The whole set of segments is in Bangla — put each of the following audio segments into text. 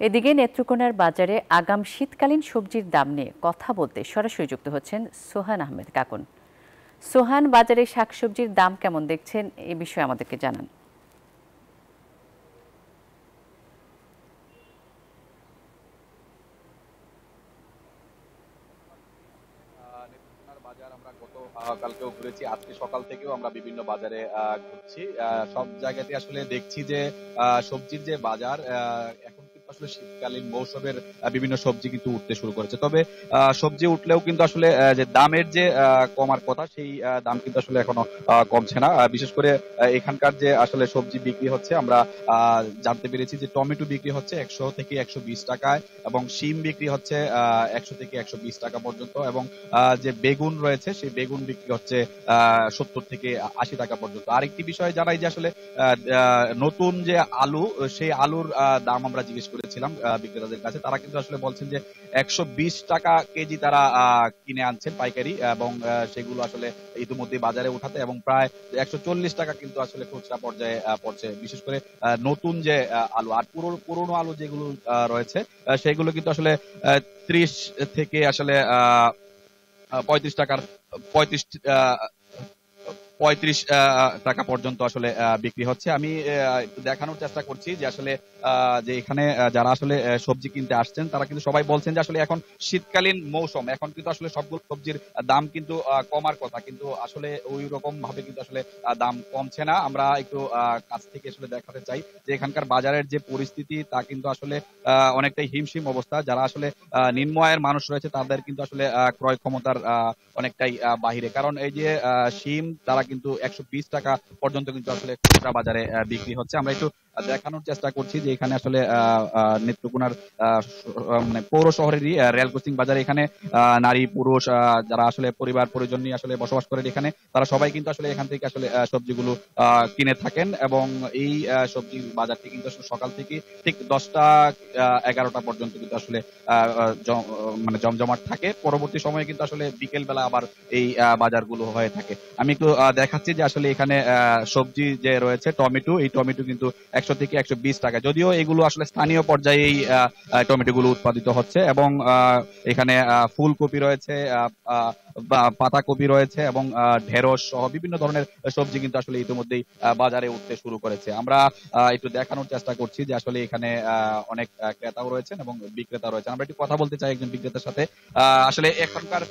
এদিকে নেত্রকোনার বাজারে আগাম শীতকালীন সবজির দাম নিয়ে কথা বলতে সরাসরি যুক্ত হচ্ছেন সোহান আহমেদ কাকুন। সোহান, বাজারে শাকসবজির দাম কেমন দেখছেন এ বিষয়ে আমাদেরকে জানান। নেত্রকোনার বাজার আমরা কালকেও ঘুরেছি, আজকে সকাল থেকেও আমরা বিভিন্ন বাজারে ঘুরছি। সব জায়গাতে আসলে দেখছি যে সবজির যে বাজার, এখন কিন্তু আসলে শীতকালীন মৌসুমের বিভিন্ন সবজি কিন্তু উঠতে শুরু করেছে। তবে সবজি উঠলেও কিন্তু আসলে যে দামের যে কমার কথা, সেই দাম কিন্তু আসলে এখনো কমছে না। বিশেষ করে এখানকার যে আসলে সবজি বিক্রি হচ্ছে, আমরা জানতে পেরেছি যে টমেটো বিক্রি হচ্ছে 100 থেকে 120 টাকায়, এবং শিম বিক্রি হচ্ছে 100 থেকে 120 টাকা পর্যন্ত, এবং যে বেগুন রয়েছে সেই বেগুন বিক্রি হচ্ছে 70 থেকে 80 টাকা পর্যন্ত। আরেকটি বিষয় জানাই যে আসলে নতুন যে আলু, সেই আলুর দাম আমরা জিজ্ঞেস করেছিলাম বিক্রেতাদের কাছে। তারা কিন্তু আসলে বলছেন যে 120 টাকা কেজি তারা কিনে আনছেন পাইকারি, এবং সেগুলো আসলে ইতিমধ্যে বাজারে উঠাতে, এবং প্রায় 140 টাকা কিন্তু আসলে খুচরা পর্যায়ে পড়ছে। বিশেষ করে নতুন যে আলু, আর পুরনো আলু যেগুলো রয়েছে, সেগুলো কিন্তু আসলে 30 থেকে আসলে 35 টাকার 35 35 টাকা পর্যন্ত আসলে বিক্রি হচ্ছে। আমি একটু দেখানোর চেষ্টা করছি যে আসলে যে এখানে যারা আসলে সবজি কিনতে আসছেন, তারা কিন্তু সবাই বলছেন যে আসলে এখন শীতকালীন মৌসুম, এখন কিন্তু আসলে সবগুলো সবজির দাম কিন্তু কমার কথা, কিন্তু আসলে ওই রকম ভাবে কিন্তু আসলে দাম কমছে না। আমরা একটু কাছ থেকে আসলে দেখাতে চাই যে এখানকার বাজারের যে পরিস্থিতি, তা কিন্তু আসলে অনেকটাই হিমশিম অবস্থা। যারা আসলে নিম্ন আয়ের মানুষ রয়েছে, তাদের কিন্তু আসলে ক্রয় ক্ষমতার অনেকটাই বাহিরে। কারণ এই যে শিম, তারা কিন্তু 120 টাকা পর্যন্ত কিন্তু আসলে খুচরা বাজারে বিক্রি হচ্ছে। আমরা একটু দেখানোর চেষ্টা করছি যে এখানে আসলে নেত্রকোনার মানে পৌর শহরেরই রেল ক্রসিং বাজারে, এখানে নারী পুরুষ যারা আসলে পরিবার পরিজন নিয়ে আসলে বসবাস করেন এখানে, তারা সবাই কিন্তু আসলে এখান থেকে আসলে সবজিগুলো কিনে থাকেন, এবং এই সবজির বাজারটি কিন্তু আসলে সকাল থেকে ঠিক 10টা 11টা পর্যন্ত কিন্তু আসলে মানে জমজমাট থাকে। পরবর্তী সময়ে কিন্তু আসলে বিকেল বেলা আবার এই বাজারগুলো হয়ে থাকে। আমি একটু দেখাচ্ছি যে আসলে এখানে সবজি যে রয়েছে, টমেটো, এই টমেটো কিন্তু 100 থেকে 120 টাকা। যদিও এগুলো আসলে স্থানীয় পর্যায়ে এই টমেটো গুলো উৎপাদিত হচ্ছে, এবং এখানে ফুলকপি রয়েছে, পাতাকপি রয়েছে, এবং ঢেঁড়স সহ বিভিন্ন ধরনের সবজি কিন্তু আসলে ইতিমধ্যেই বাজারে উঠতে শুরু করেছে। আমরা একটু দেখানোর চেষ্টা করছি যে আসলে এখানে অনেক ক্রেতাও রয়েছেন এবং বিক্রেতা রয়েছেন। আমরা একটু কথা বলতে চাই একজন বিক্রেতার সাথে। আসলে এখনকার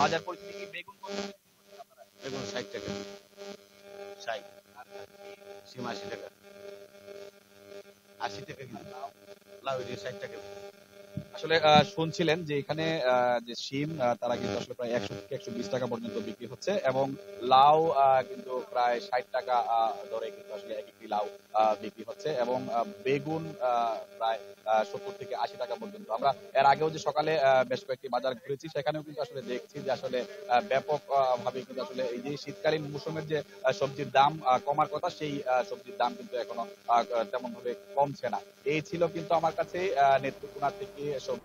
বাজার পরিস্থিতি কি? বেগুন কত করে বিক্রি করছেন আপনারা? বেগুন ৬০ টাকা, ৬০, সিম ৮০ টাকা, ৮০ টাকা কেজি, লাউ এদিকে ৬০ টাকা। আসলে শুনছিলেন যে এখানে যে শিম, তারা কিন্তু আসলে প্রায় 100 থেকে 120 টাকা পর্যন্ত বিক্রি হচ্ছে, এবং লাউ কিন্তু প্রায় 60 টাকা দরে কিন্তু আসলে এক একটি লাউ বিক্রি হচ্ছে, এবং বেগুন প্রায় 70 থেকে 80 টাকা পর্যন্ত। আমরা এর আগেও যে সকালে বেশ কয়েকটি বাজার ঘুরেছি, সেখানেও কিন্তু আসলে দেখছি যে আসলে ব্যাপক ভাবে কিন্তু আসলে এই যে শীতকালীন মৌসুমের যে সবজির দাম কমার কথা, সেই সবজির দাম কিন্তু এখনো তেমন ভাবে কমছে না। এই ছিল কিন্তু আমার কাছে নেত্রকোনা থেকে সব